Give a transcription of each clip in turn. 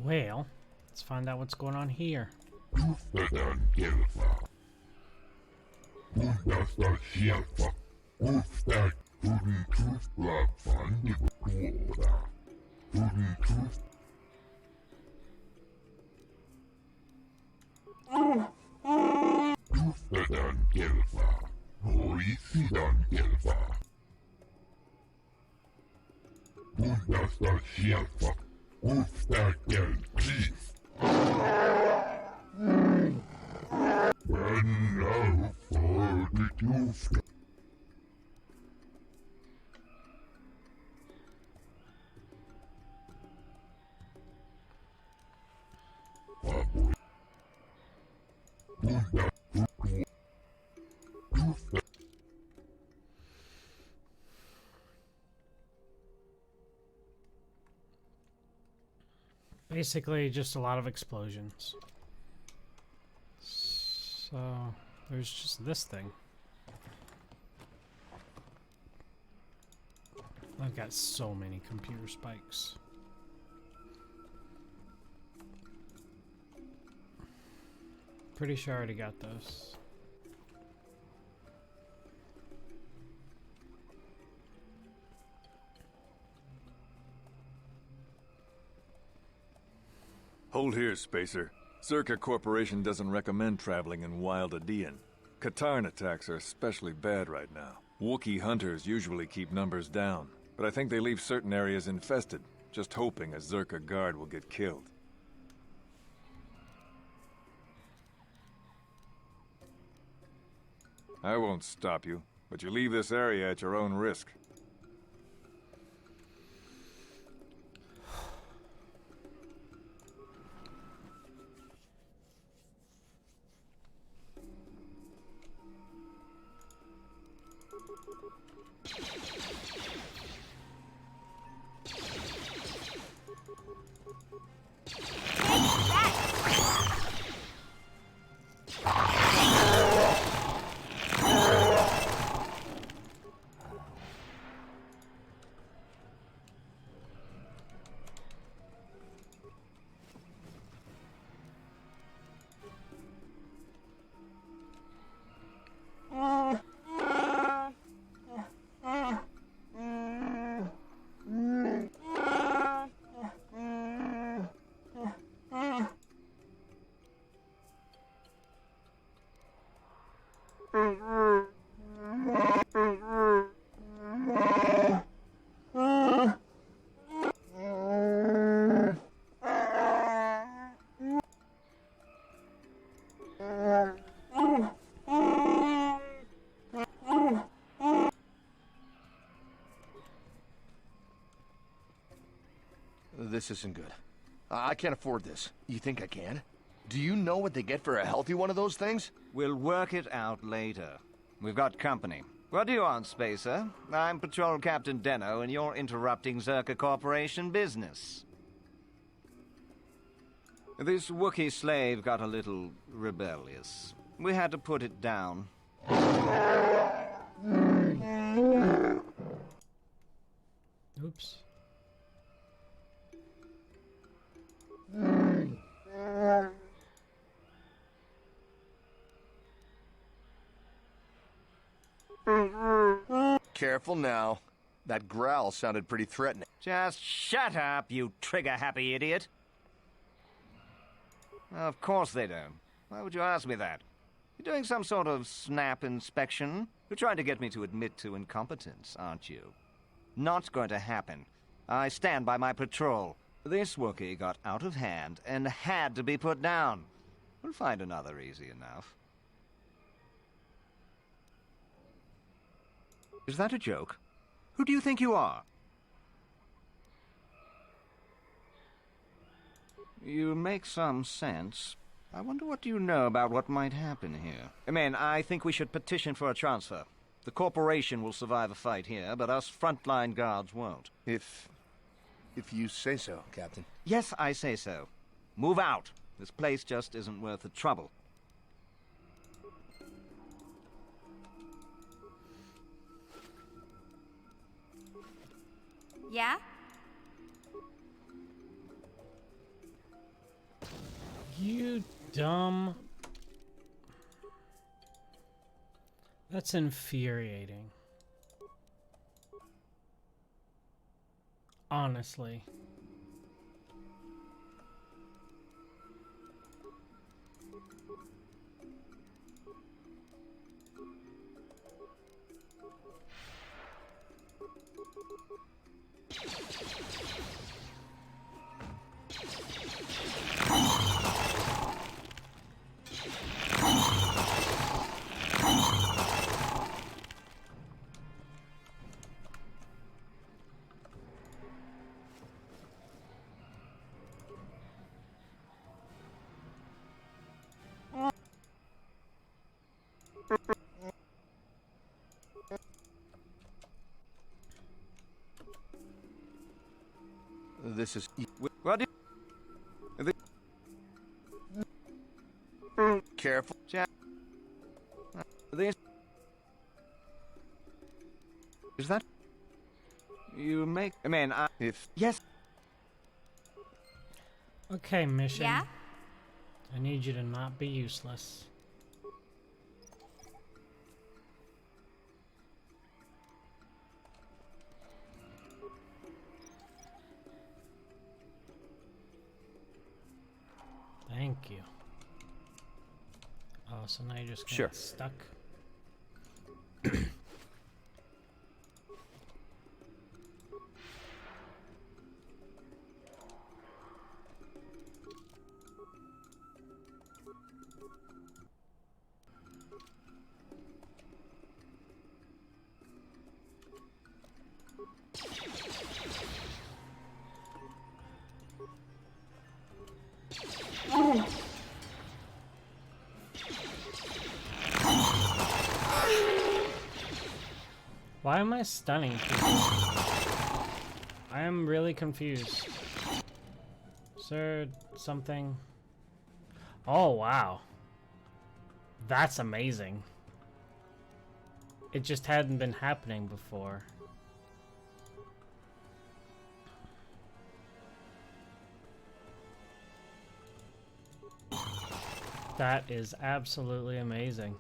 Well, let's find out what's going on here. Basically, just a lot of explosions. So, there's just this thing. I've got so many computer spikes. Pretty sure I already got those. Hold here, Spacer. Zerka Corporation doesn't recommend traveling in Wild Adean. Katarn attacks are especially bad right now. Wookie hunters usually keep numbers down, but I think they leave certain areas infested, just hoping a Zerka guard will get killed. I won't stop you, but you leave this area at your own risk. This isn't good. I can't afford this. You think I can? Do you know what they get for a healthy one of those things? We'll work it out later. We've got company. What do you want, Spacer? I'm Patrol Captain Deno, and you're interrupting Zerka Corporation business. This Wookiee slave got a little rebellious. We had to put it down. Oops. Careful now. That growl sounded pretty threatening. Just shut up, you trigger-happy idiot. Of course they don't. Why would you ask me that? You're doing some sort of snap inspection? You're trying to get me to admit to incompetence, aren't you? Not going to happen. I stand by my patrol. This Wookiee got out of hand and had to be put down. We'll find another easy enough. Is that a joke? Who do you think you are? You make some sense. I wonder what you know about what might happen here. Men, I think we should petition for a transfer. The corporation will survive a fight here, but us frontline guards won't. If you say so, Captain. Yes, I say so. Move out. This place just isn't worth the trouble. Yeah? You dumb. That's infuriating. Honestly. This is... What do Careful. Jack? These... Is that... You make... I mean, If... Yes. Okay, mission. Yeah? I need you to not be useless. Thank you. Oh, so now you just Sure. get stuck. Why am I stunning people? I am really confused. Is there something? Oh, wow. That's amazing. It just hadn't been happening before. That is absolutely amazing.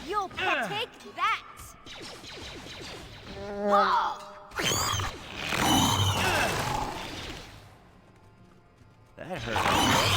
You'll take that! Whoa! That hurt.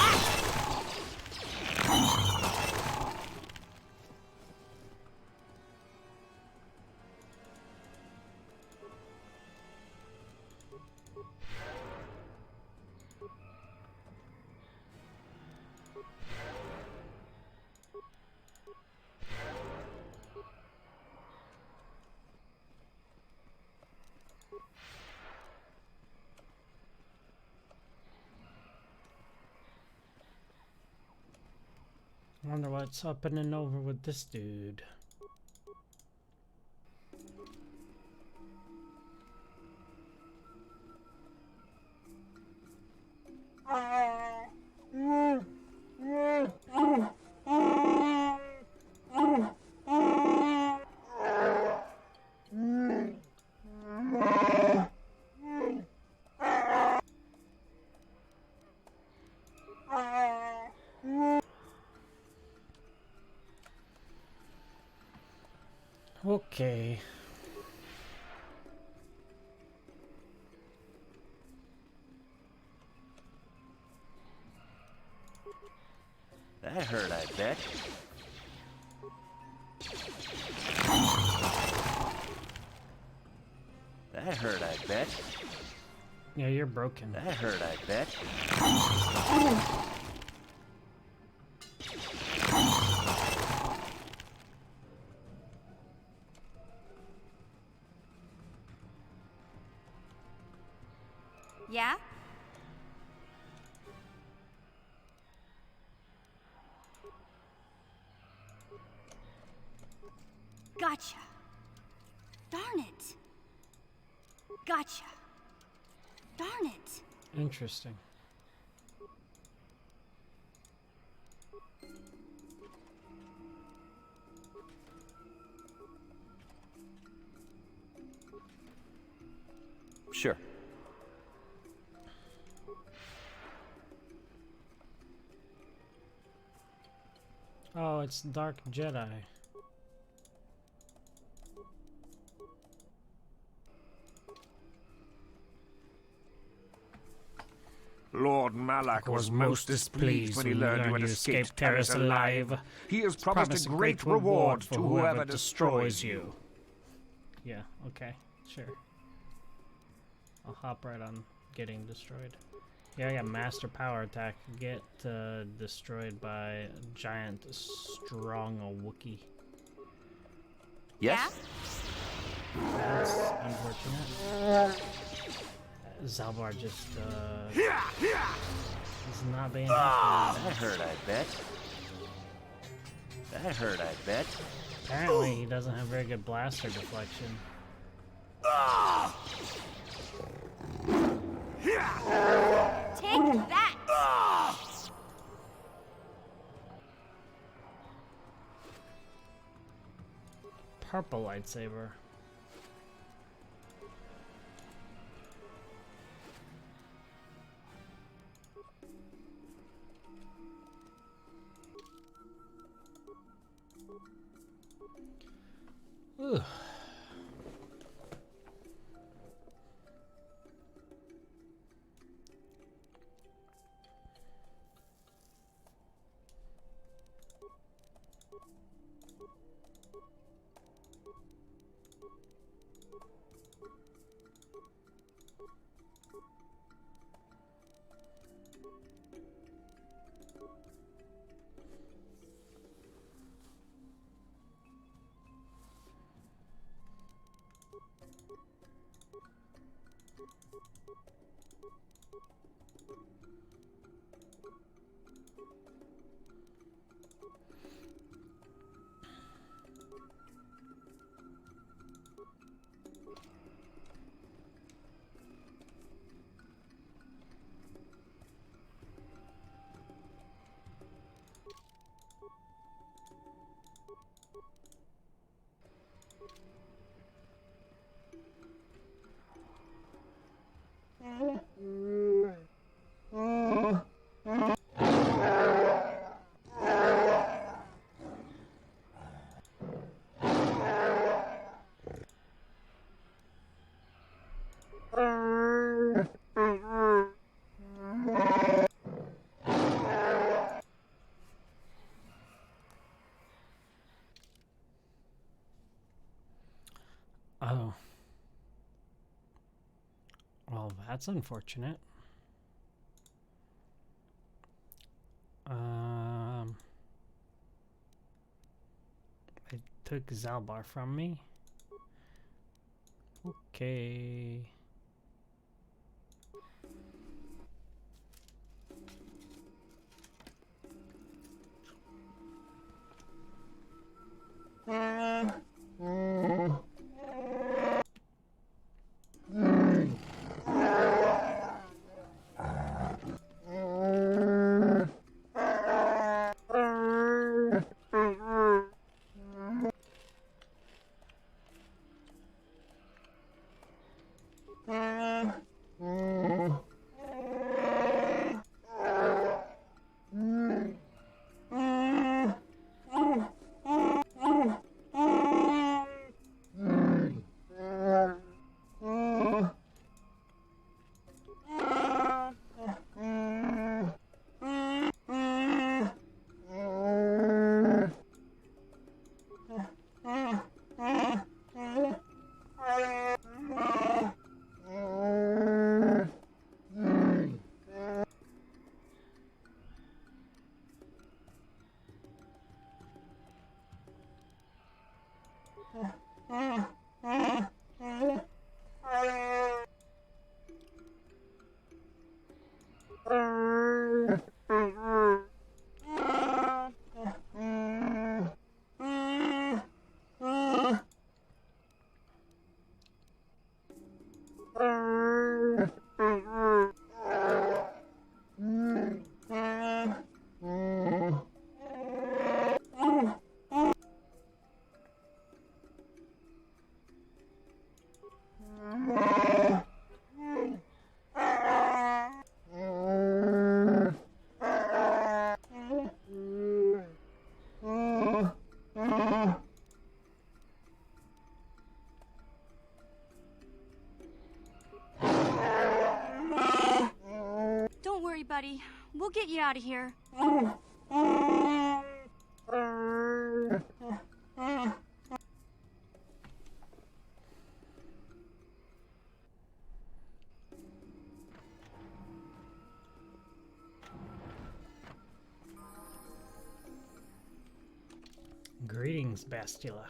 I wonder what's up and over with this dude. Okay. That hurt, I bet. That hurt, I bet. Yeah, you're broken. That hurt, I bet. Yeah? Gotcha. Darn it. Gotcha. Darn it. Interesting. Sure. Oh, it's Dark Jedi. Lord Malak was most displeased when he learned you had escaped Terrace alive. He has promised a great reward to whoever destroys you. Yeah, okay, sure. I'll hop right on getting destroyed. Yeah, I got Master Power Attack. Get destroyed by a giant, strong Wookie. Yes? That's unfortunate. Zalbar just, is not being happy. That hurt, I bet. That hurt, I bet. Apparently, he doesn't have very good blaster deflection. Take that! Purple lightsaber. Ugh. Oh. Well, that's unfortunate. It took Zalbar from me. Okay. buddy. We'll get you out of here. Greetings, Bastila.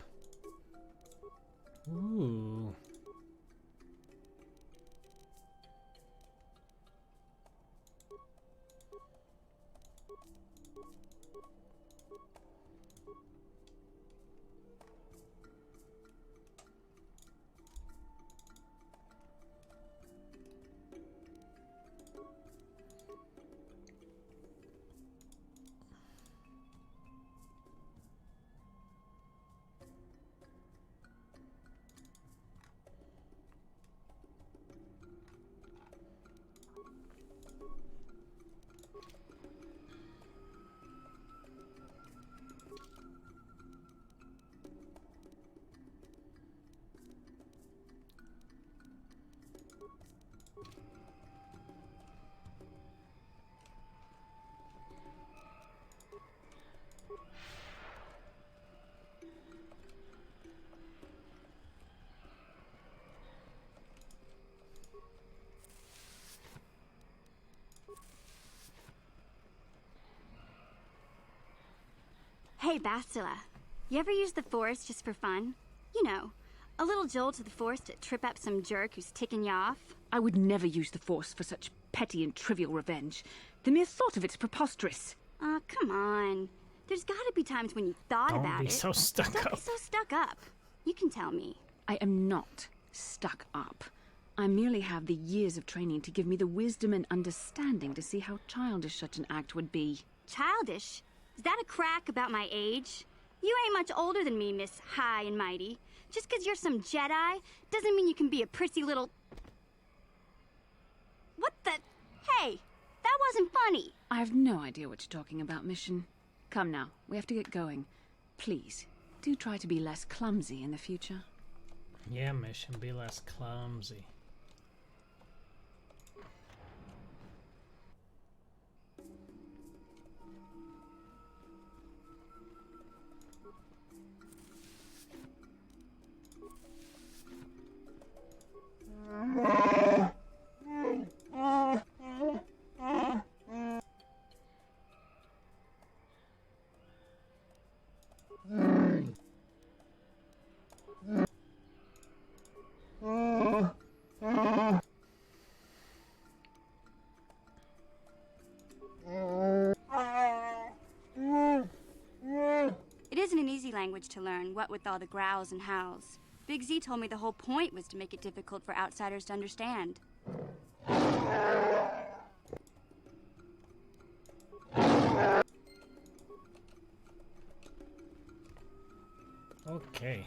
Ooh. Hey, Bastila. You ever use the Force just for fun? You know, a little jolt to the Force to trip up some jerk who's ticking you off? I would never use the Force for such petty and trivial revenge. The mere thought of it's preposterous. Aw, come on. There's gotta be times when you thought about it. Don't be so stuck Don't up. be so stuck up. You can tell me. I am not stuck up. I merely have the years of training to give me the wisdom and understanding to see how childish such an act would be. Childish? Is that a crack about my age? You ain't much older than me, Miss High and Mighty. Just 'cause you're some Jedi doesn't mean you can be a prissy little... What the... Hey, that wasn't funny. I have no idea what you're talking about, Mission. Come now, we have to get going. Please, do try to be less clumsy in the future. Yeah, Mission, be less clumsy. It isn't an easy language to learn, what with all the growls and howls. Big Z told me the whole point was to make it difficult for outsiders to understand. Okay.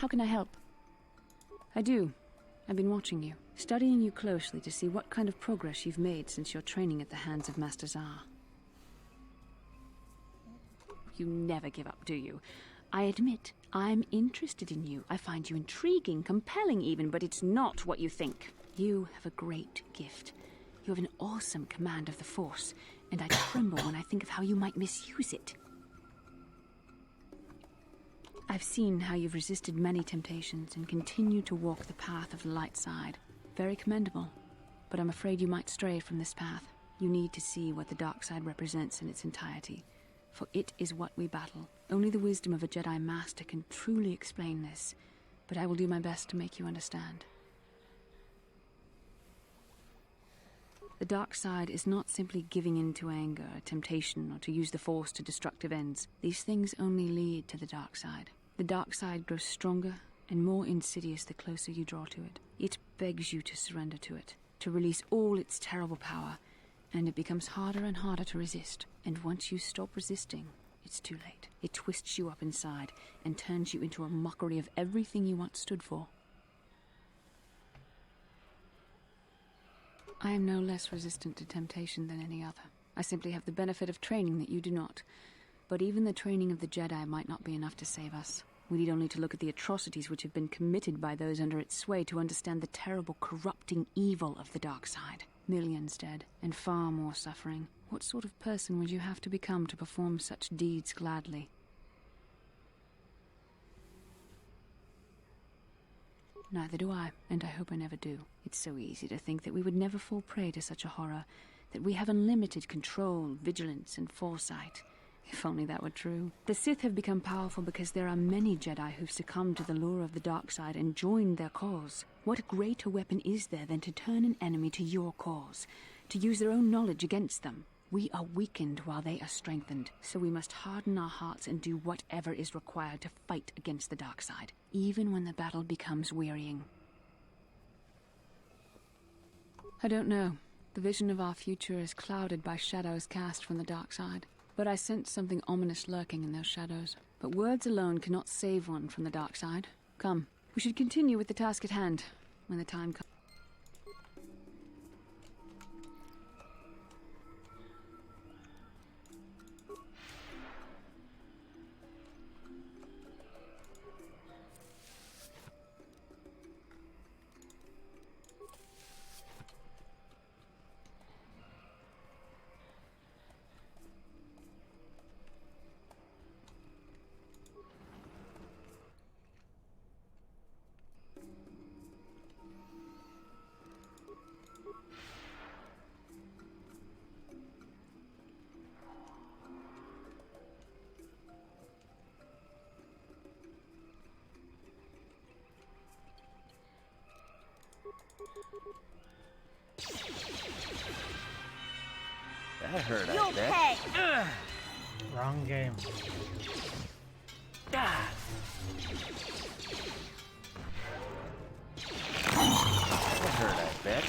How can I help? I do. I've been watching you, studying you closely to see what kind of progress you've made since your training at the hands of Master Zar. You never give up, do you? I admit, I'm interested in you. I find you intriguing, compelling even, but it's not what you think. You have a great gift. You have an awesome command of the Force, and I tremble when I think of how you might misuse it. I've seen how you've resisted many temptations and continue to walk the path of the light side. Very commendable, but I'm afraid you might stray from this path. You need to see what the dark side represents in its entirety, for it is what we battle. Only the wisdom of a Jedi Master can truly explain this, but I will do my best to make you understand. The dark side is not simply giving in to anger, temptation, or to use the Force to destructive ends. These things only lead to the dark side. The dark side grows stronger and more insidious the closer you draw to it. It begs you to surrender to it, to release all its terrible power, and it becomes harder and harder to resist. And once you stop resisting, it's too late. It twists you up inside and turns you into a mockery of everything you once stood for. I am no less resistant to temptation than any other. I simply have the benefit of training that you do not. But even the training of the Jedi might not be enough to save us. We need only to look at the atrocities which have been committed by those under its sway to understand the terrible, corrupting evil of the dark side. Millions dead, and far more suffering. What sort of person would you have to become to perform such deeds gladly? Neither do I, and I hope I never do. It's so easy to think that we would never fall prey to such a horror, that we have unlimited control, vigilance, and foresight. If only that were true. The Sith have become powerful because there are many Jedi who've succumbed to the lure of the dark side and joined their cause. What greater weapon is there than to turn an enemy to your cause, to use their own knowledge against them? We are weakened while they are strengthened, so we must harden our hearts and do whatever is required to fight against the dark side, even when the battle becomes wearying. I don't know. The vision of our future is clouded by shadows cast from the dark side. But I sense something ominous lurking in those shadows. But words alone cannot save one from the dark side. Come, we should continue with the task at hand, when the time comes. That hurt, I You'll bet. pay! Wrong game. That hurt, I bet.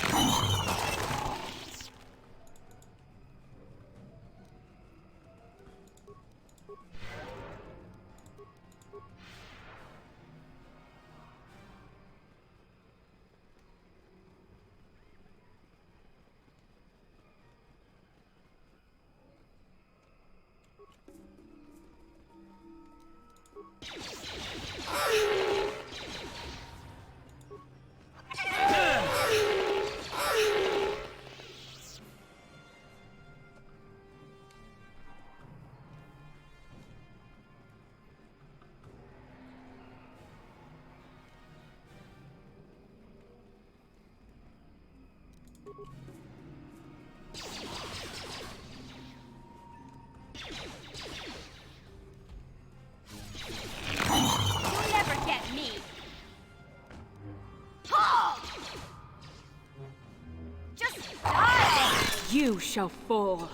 You'll never get me! Oh! Just die! You shall fall.